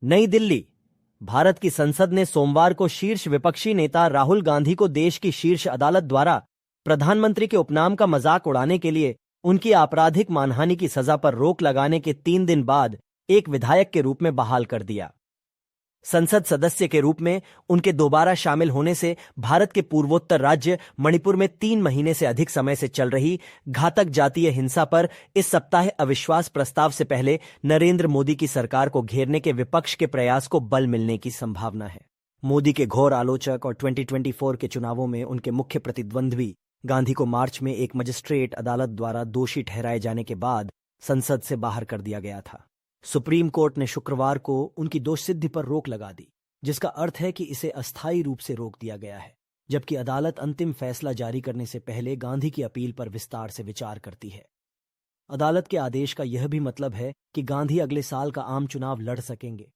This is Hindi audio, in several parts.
नई दिल्ली। भारत की संसद ने सोमवार को शीर्ष विपक्षी नेता राहुल गांधी को देश की शीर्ष अदालत द्वारा प्रधानमंत्री के उपनाम का मजाक उड़ाने के लिए उनकी आपराधिक मानहानि की सजा पर रोक लगाने के 3 दिन बाद एक विधायक के रूप में बहाल कर दिया। संसद सदस्य के रूप में उनके दोबारा शामिल होने से भारत के पूर्वोत्तर राज्य मणिपुर में 3 महीने से अधिक समय से चल रही घातक जातीय हिंसा पर इस सप्ताह अविश्वास प्रस्ताव से पहले नरेंद्र मोदी की सरकार को घेरने के विपक्ष के प्रयास को बल मिलने की संभावना है। मोदी के घोर आलोचक और 2024 के चुनावों में उनके मुख्य प्रतिद्वंद्वी गांधी को मार्च में एक मजिस्ट्रेट अदालत द्वारा दोषी ठहराए जाने के बाद संसद से बाहर कर दिया गया था। सुप्रीम कोर्ट ने शुक्रवार को उनकी दोषसिद्धि पर रोक लगा दी, जिसका अर्थ है कि इसे अस्थायी रूप से रोक दिया गया है, जबकि अदालत अंतिम फैसला जारी करने से पहले गांधी की अपील पर विस्तार से विचार करती है। अदालत के आदेश का यह भी मतलब है कि गांधी अगले साल का आम चुनाव लड़ सकेंगे,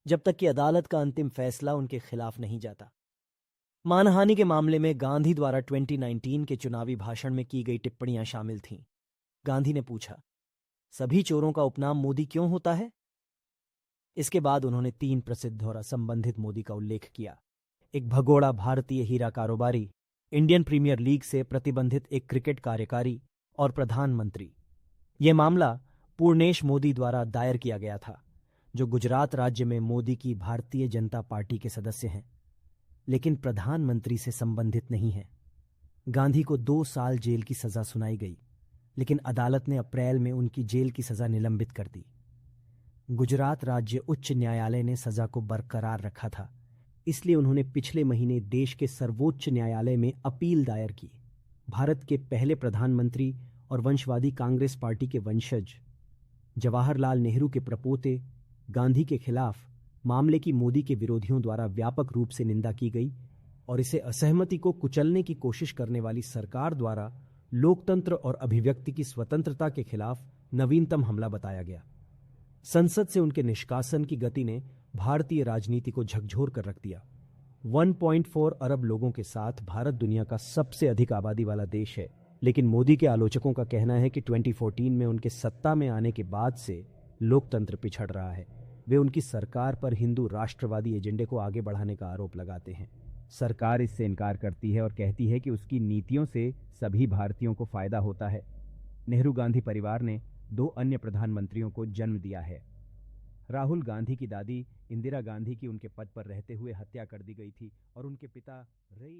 जब तक कि अदालत का अंतिम फैसला उनके खिलाफ नहीं जाता। मानहानि के मामले में गांधी द्वारा 2019 के चुनावी भाषण में की गई टिप्पणियां शामिल थीं। गांधी ने पूछा, सभी चोरों का उपनाम मोदी क्यों होता है? इसके बाद उन्होंने 3 प्रसिद्ध और असंबंधित मोदी का उल्लेख किया। एक भगोड़ा भारतीय हीरा कारोबारी, इंडियन प्रीमियर लीग से प्रतिबंधित एक क्रिकेट कार्यकारी और प्रधानमंत्री। यह मामला पूर्णेश मोदी द्वारा दायर किया गया था, जो गुजरात राज्य में मोदी की भारतीय जनता पार्टी के सदस्य हैं, लेकिन प्रधानमंत्री से संबंधित नहीं है। गांधी को 2 साल जेल की सजा सुनाई गई, लेकिन अदालत ने अप्रैल में उनकी जेल की सजा निलंबित कर दी। गुजरात राज्य उच्च न्यायालय ने सजा को बरकरार रखा था, इसलिए उन्होंने पिछले महीने देश के सर्वोच्च न्यायालय में अपील दायर की। भारत के पहले प्रधानमंत्री और वंशवादी कांग्रेस पार्टी के वंशज जवाहरलाल नेहरू के प्रपोते गांधी के खिलाफ मामले की मोदी के विरोधियों द्वारा व्यापक रूप से निंदा की गई और इसे असहमति को कुचलने की कोशिश करने वाली सरकार द्वारा लोकतंत्र और अभिव्यक्ति की स्वतंत्रता के खिलाफ नवीनतम हमला बताया गया। संसद से उनके निष्कासन की गति ने भारतीय राजनीति को झकझोर कर रख दिया। 1.4 अरब लोगों के साथ भारत दुनिया का सबसे अधिक आबादी वाला देश है, लेकिन मोदी के आलोचकों का कहना है कि 2014 में उनके सत्ता में आने के बाद से लोकतंत्र पिछड़ रहा है। वे उनकी सरकार पर हिंदू राष्ट्रवादी एजेंडे को आगे बढ़ाने का आरोप लगाते हैं। सरकार इससे इनकार करती है और कहती है कि उसकी नीतियों से सभी भारतीयों को फायदा होता है। नेहरू गांधी परिवार ने 2 अन्य प्रधानमंत्रियों को जन्म दिया है। राहुल गांधी की दादी इंदिरा गांधी की उनके पद पर रहते हुए हत्या कर दी गई थी और उनके पिता रे